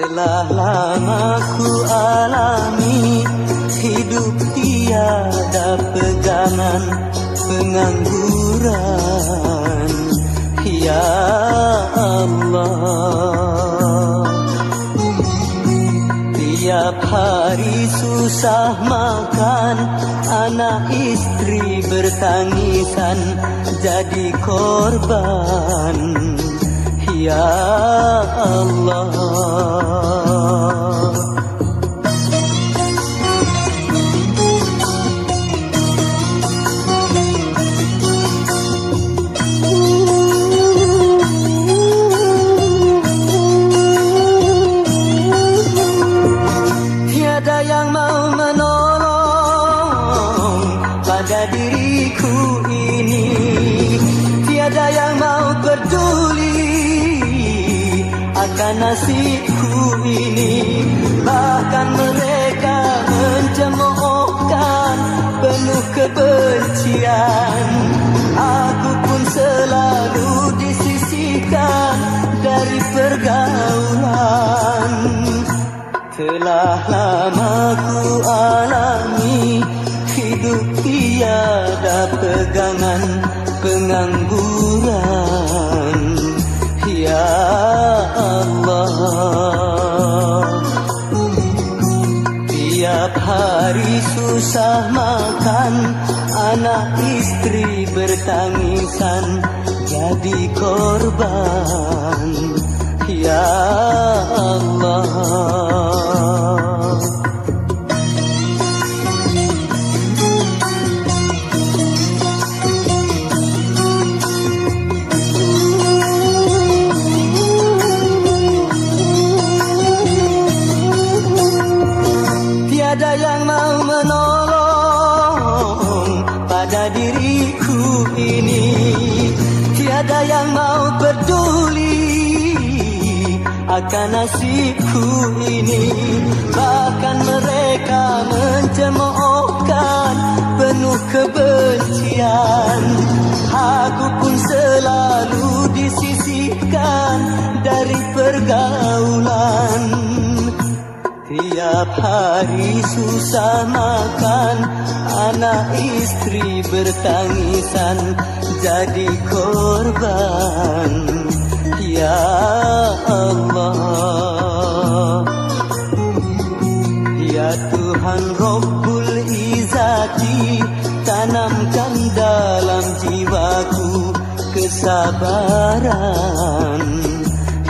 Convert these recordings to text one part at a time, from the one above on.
Telah lama ku alami hidup tiada pegangan, pengangguran, ya Allah. Tiap hari susah makan, anak istri bertangisan jadi korban, ya Allah. Tiada yang mau menolong pada diriku ini, tiada yang mau peduli akan nasibku ini. Bahkan mereka mencemoohkan penuh kebencian, aku pun selalu disisihkan dari pergaulan. Telah lama ku alami hidup tiada pegangan, pengangguran, ya Allah. Tiap hari susah makan, anak istri bertangisan jadi korban, ya Allah. Tiada yang mau menolong pada diriku ini, tiada yang mau peduli akan nasibku ini. Bahkan mereka mencemoohkan penuh kebencian, aku pun selalu disisihkan dari pergaulan. Tiap hari susah makan, anak istri bertangisan jadi korban, ya Allah. Ya Tuhan Rabbul Izzati, tanamkan dalam jiwaku kesabaran,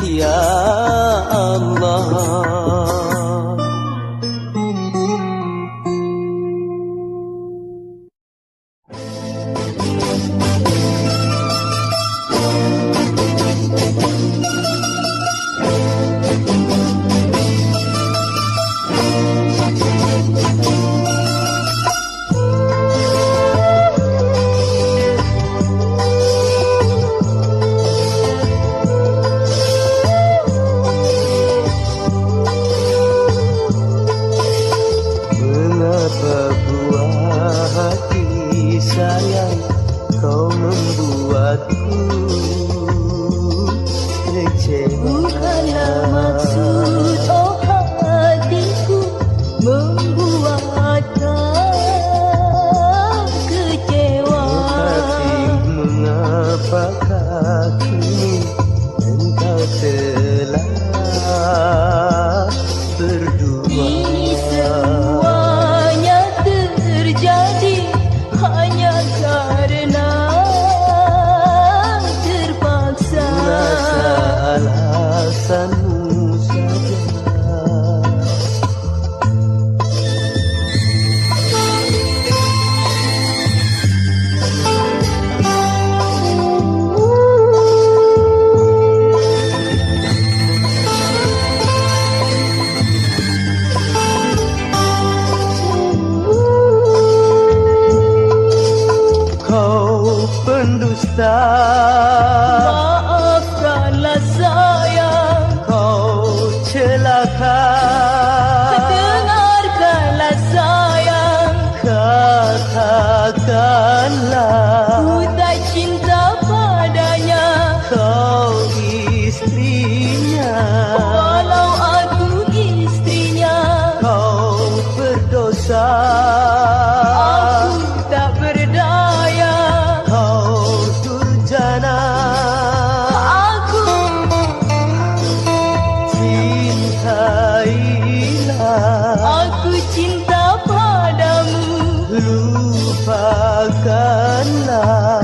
ya Allah. Oh pendusta, maafkanlah sayang, kau celaka. dengarkanlah sayang, Katakanlah ku tak cinta padanya, kau istrinya, walau aku istrinya. kau berdosa, Aku tak berdaya, kau durjana. aku Cintailah, aku cinta padamu, lupakanlah.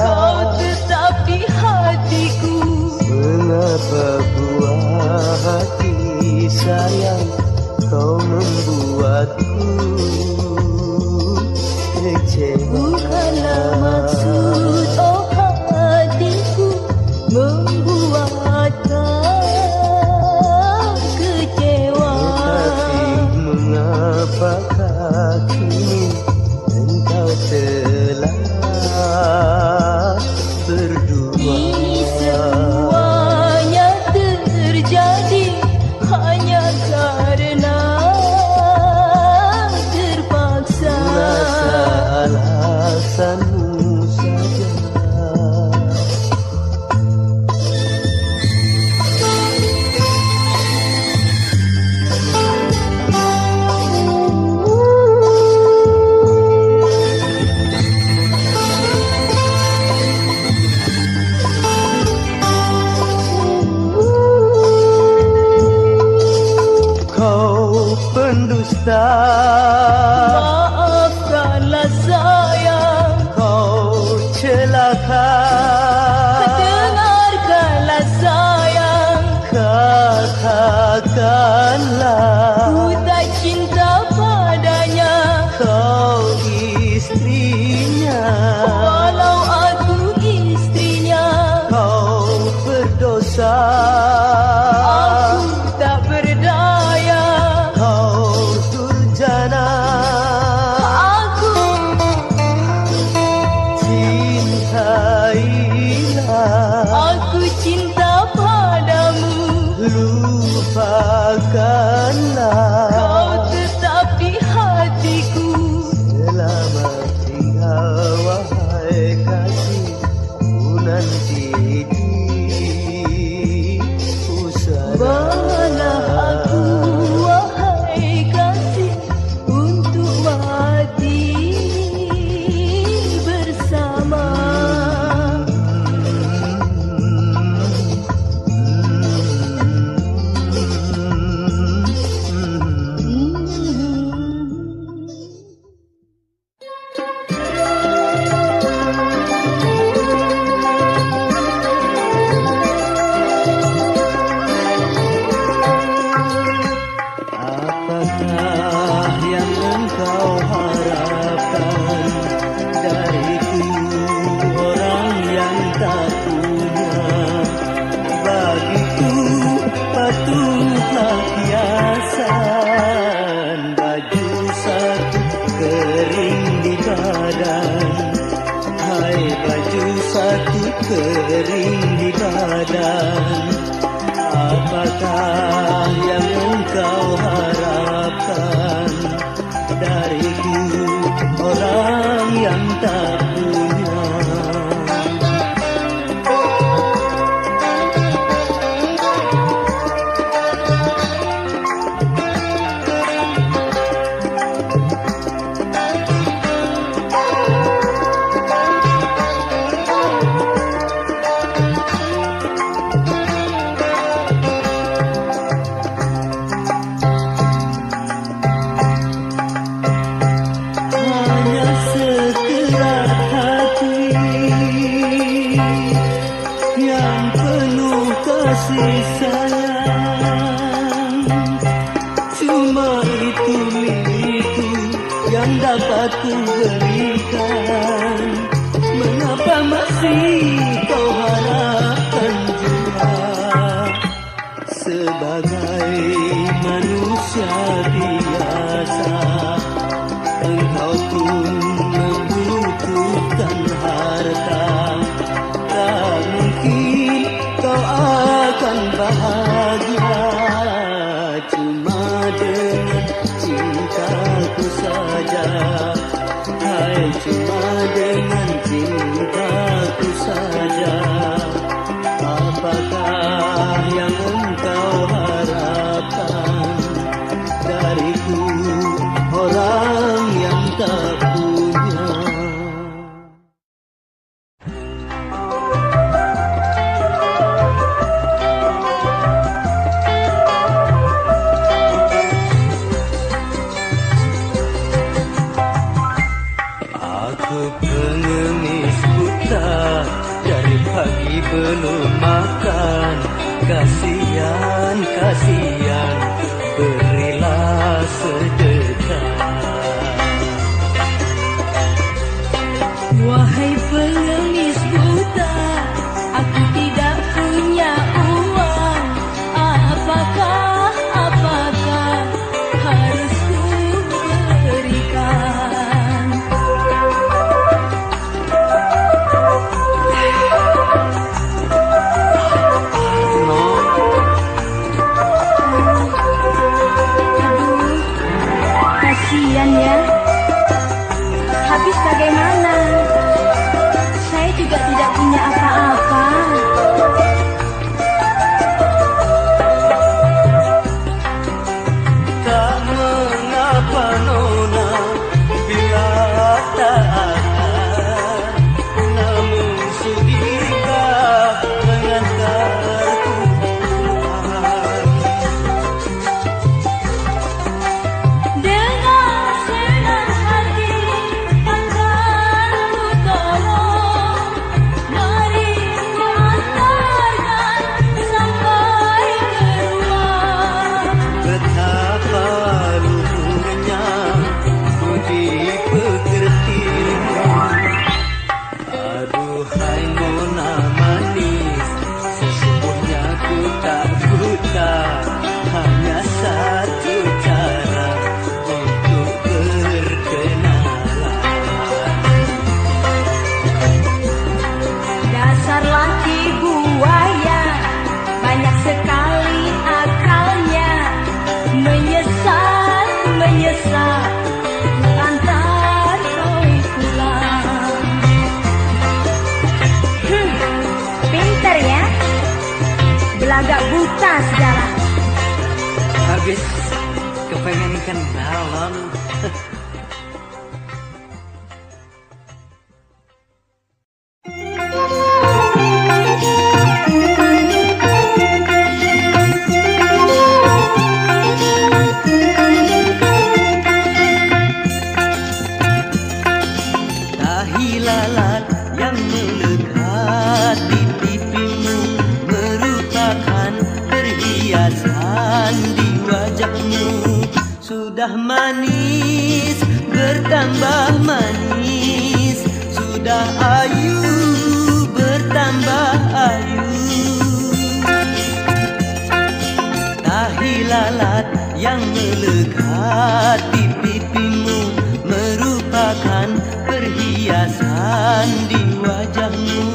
kau tetap di hatiku. Mengapa buah hati sayang kau membuatku kecewa? Bukanlah maksud oh hatiku membuat kau kecewa. Tetapi mengapakah kini engkau telah berdua? Ini semuanya terjadi hanya karena terpaksa. Rasa alasanmu saja. Kau pendusta, Maafkanlah sayang, kau celaka. dengarkanlah sayang, Katakanlah ku tak cinta padanya, kau istrinya, walau aku istrinya. kau berdosa, Aku tak berdaya, kau durjana. aku Cintailah, aku cinta padamu, lupakanlah. kau tetap di hatiku. Selamat tinggal wahai kasih, ku nanti di pusara. Bawalah aku wahai kasih untuk mati bersama. Apakah yang engkau harapkan dariku, orang yang tak punya? Bagiku patuhlah kiasan, baju satu kering di badan. Hai baju satu kering di badan. Apakah yang engkau harapkan dariku, orang yang tak punya? Hanya sekerat hati yang penuh kasih sayang, cuma itu milikku yang dapat ku berikan. Mengapa masih kau harapkan juga? Sebagai manusia biasa, engkau pun membutuhkan harta. pengemis buta, dari pagi belum makan. Kasihan, kasihan, berilah sedekah. Wahai pengemis buta, aku tidak punya uang. Apakah harus ku berikan? Aduh, kasihan ya. Habis bagaimana? Saya juga tidak punya apa-apa. Tak mengapa nona bila tak ada, namun sudikah mengantarku pulang. Dengan senang hati akan ku tolong. Mari ku antarkan sampai ke rumah. Betapa luhurnya budi pekertimu. Aduhai nona manis, sesungguhnya ku tak buta. Hanya satu cara untuk berkenalan. Dasar laki buaya, banyak sekali akalnya. Menyesal, antar kau pulang. Pinter ya, belagak buta segala. Habis kepengen kenalan. Tahi lalat yang melekat di pipimu merupakan perhiasan di wajahmu. Sudah manis bertambah manis, sudah ayu bertambah ayu. Tahi lalat yang melekat di pipimu merupakan perhiasan di wajahmu.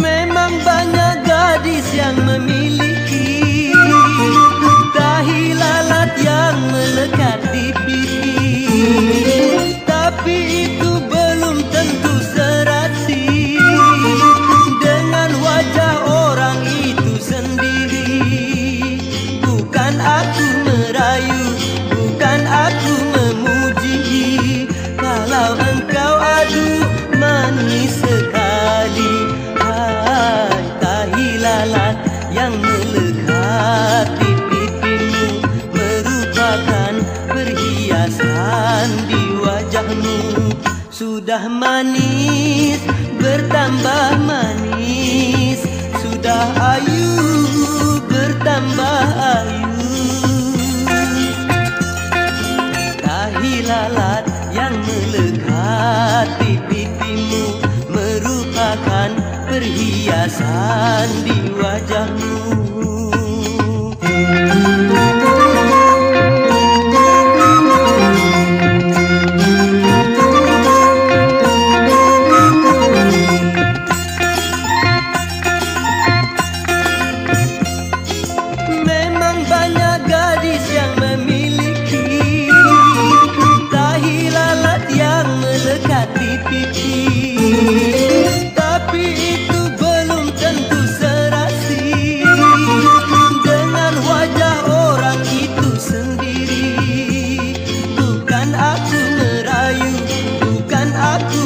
Memang banyak gadis yang memiliki tahi lalat yang melekat di pipi, tapi itu belum tentu serasi dengan wajah orang itu sendiri. Bukan aku merayu, bukan aku memuji, kalau engkau aduh manis sekali. Hai tahi lalat yang melekat di pipimu merupakan perhiasan di wajahmu. Sudah manis bertambah manis, sudah ayu bertambah ayu. Tahi lalat yang melekat di pipimu merupakan perhiasan di wajahmu. Memang banyak gadis yang memiliki tahi lalat yang melekat di pipi, tapi itu belum tentu serasi dengan wajah orang itu sendiri. Bukan aku merayu, bukan aku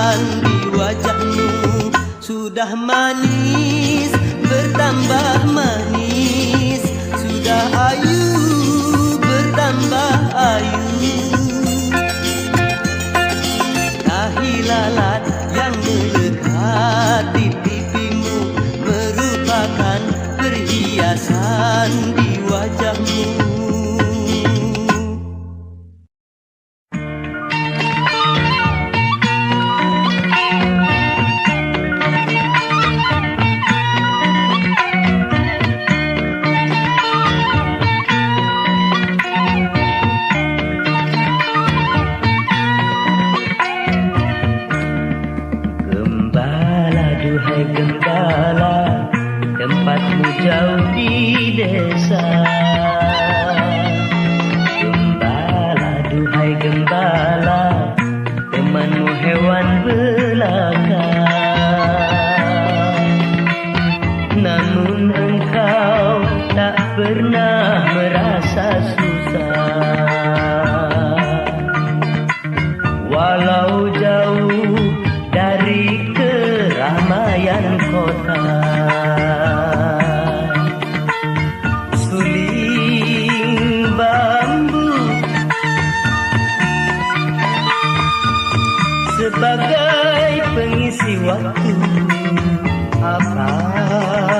kemerahan di wajahmu sudah manis, bertambah manis, sudah ayu, bertambah ayu. Dahi lalat yang melekat di pipimu merupakan perhiasan di wajahmu. Duhai gembala, tempatmu jauh di desa. Gembala, duhai gembala, temanmu hewan belaka. Namun engkau tak pernah merasa susah, walau jauh dari keramaian kota. Suling bambu sebagai pengisi waktu apabila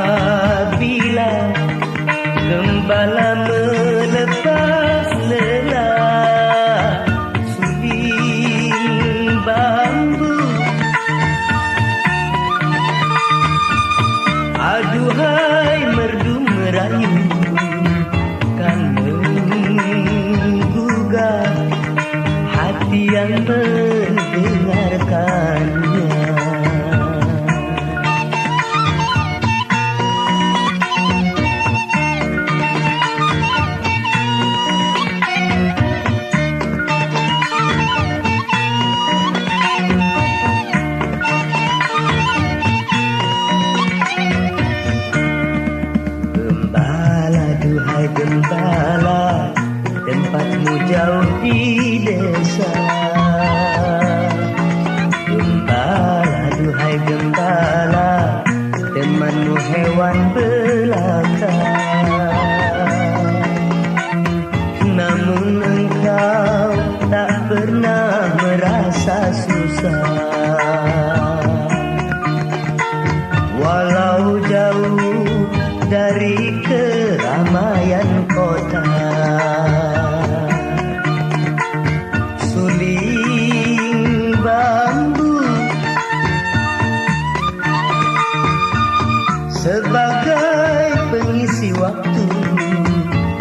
gembala melepas lelah. Suling bambu, aduhai merdu merayu, kan menggugah hati yang mendengarkannya. Duhai gembala, tempatmu jauh di desa. Gembala, duhai gembala, temanmu hewan belaka. Namun engkau tak pernah merasa susah, walau jauh dari keramaian kota. Suling bambu sebagai pengisi waktu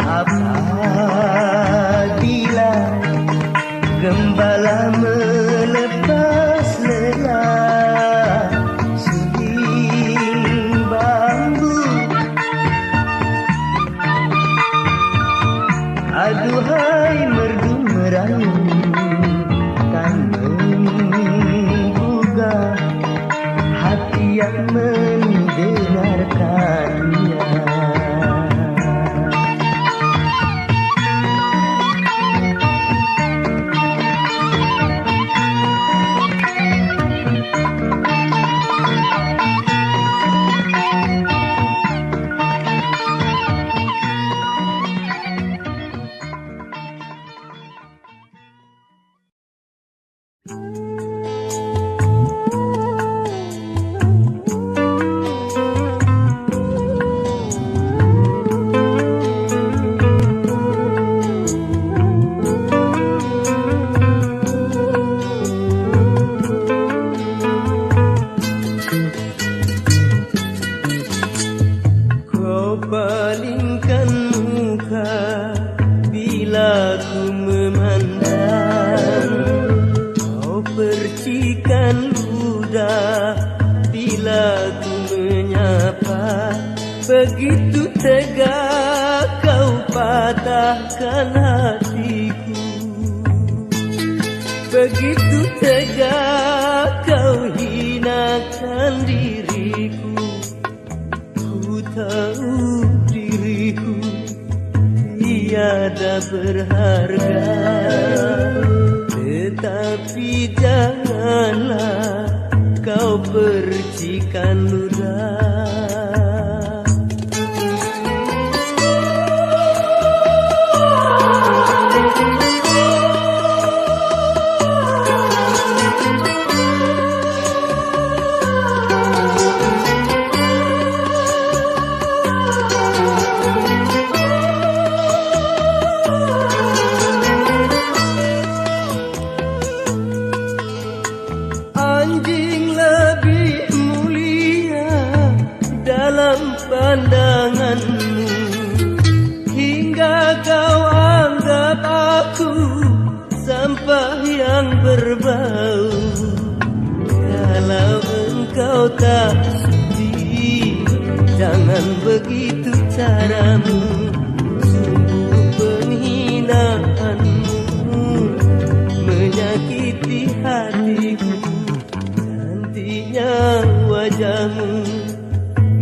apabila gembala melepas lelah. Suling bambu, aduhai merdu merayu, kan menggugah hati yang mendengarkannya. Palingkan muka bila ku memandang, kau percikan ludah bila ku menyapa. Begitu tegak kau patahkan hatiku, begitu tegak kau hinakan diriku. Ku tahu diriku tiada berharga, Tetapi janganlah kau percikan ludah. Pandanganmu hingga kau anggap aku sampah yang berbau. Kalau engkau tak sudi, jangan begitu caramu. Sungguh penghinaanmu menyakiti hatiku. Cantiknya wajahmu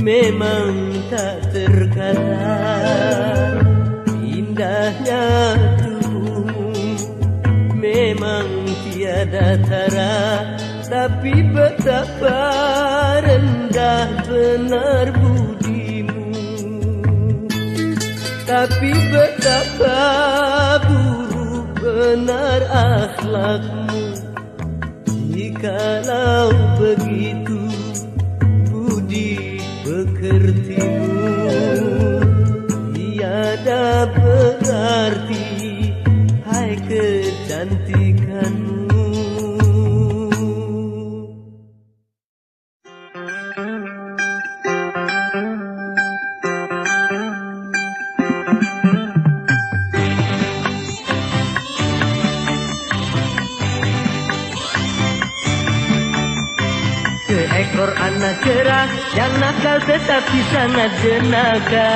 memang tak terkata, indahnya tubuhmu memang tiada tara. Tapi betapa rendah benar budimu, tapi betapa buruk benar akhlakmu. Jikalau begitu pekertimu tiada berarti, hai kecantikanmu. Seekor anak cerah yang nakal tetapi sangat jenaka,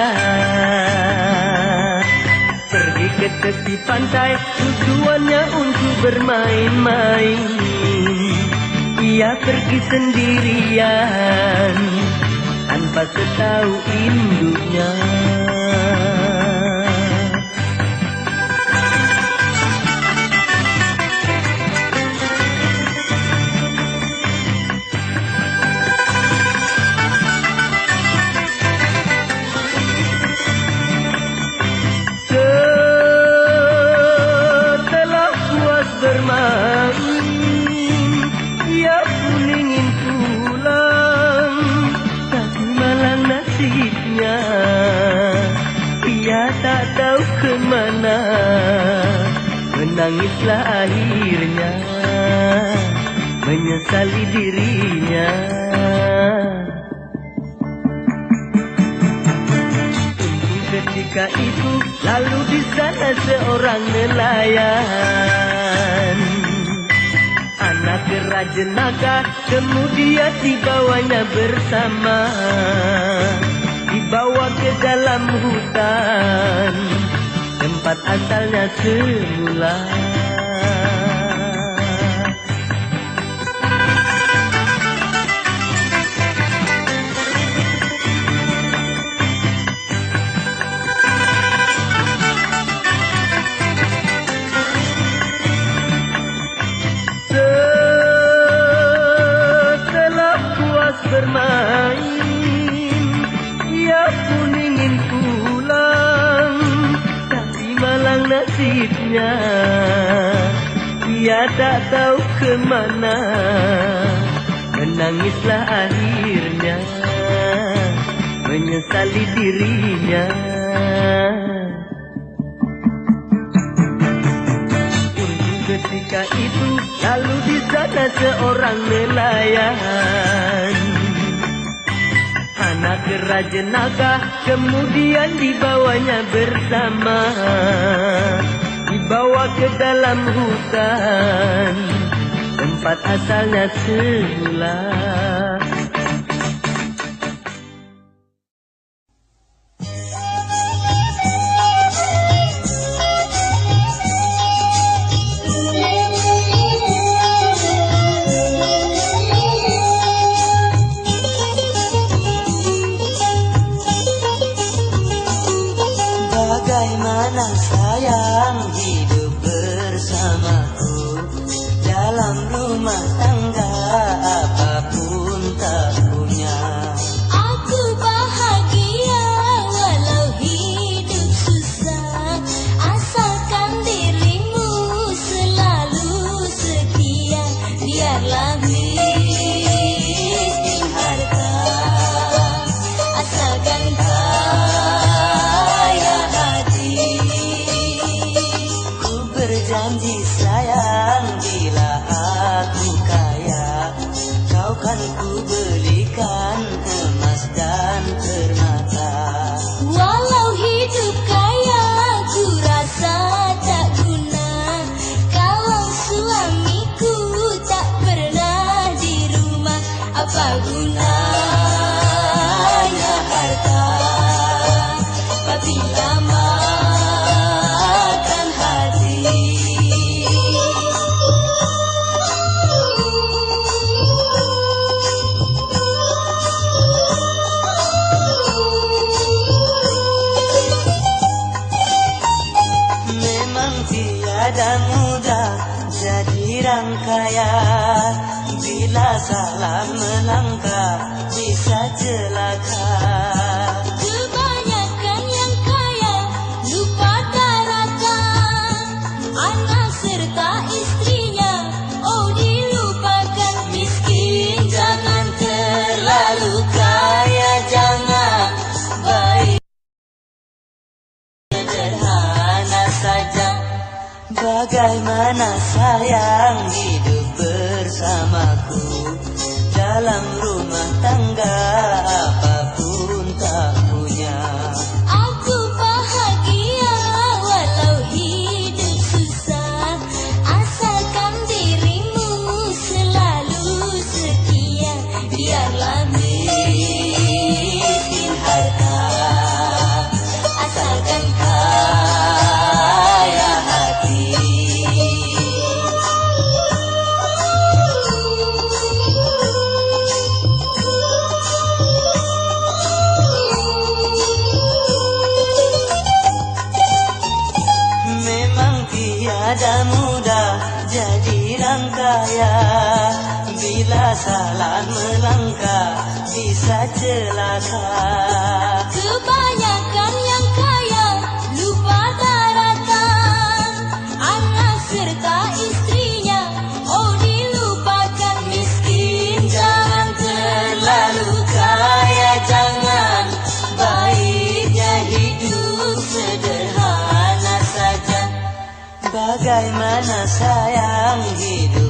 pergi ke tepi pantai tujuannya untuk bermain-main. Ia pergi sendirian tanpa setahu induknya. Kemana menangislah akhirnya, menyesali dirinya. Tunggu ketika itu lalu di sana seorang nelayan, anak kera jenaka, kemudian dibawanya bersama, dibawa ke dalam hutan tempat asalnya semula. Setelah puas bermain, ia pun ingin pulang, malang nasibnya ia tak tahu kemana, menangislah akhirnya, menyesali dirinya. Tunggu ketika itu lalu di sana seorang nelayan, anak kera jenaka, kemudian dibawanya bersama, dibawa ke dalam hutan tempat asalnya semula. Bagaimana sayang hidup bersamaku, miskin harta, asalkan kaya hati. Ku berjanji sayang, bila aku kaya, kau kan ku belikan emas dan permata. Walau hidup kaya ku rasa tak guna, kalau suamiku tak pernah di rumah. Apa gunanya harta apabila makan hati? Memang tiada mudah jadi orang kaya, bila salah melangkah bisa celaka. Kebanyakan yang kaya lupa daratan, anak serta istrinya, oh dilupakan. Miskin jangan terlalu kaya, jangan baik sederhana saja. Bagaimana sayang hidup bersamaku dalam rumah tangga, apapun tak punya. Aku bahagia walau hidup susah, asalkan dirimu selalu setia. Biarlah miskin harta, asalkan kaya hati. Memang tiada mudah jadi orang kaya, bila salah melangkah bisa celaka. Kebanyakan yang kaya lupa daratan, anak serta istrinya, oh dilupakan. Miskin jangan terlalu kaya, jangan baiknya hidup sederhana saja. Bagaimana sayang hidup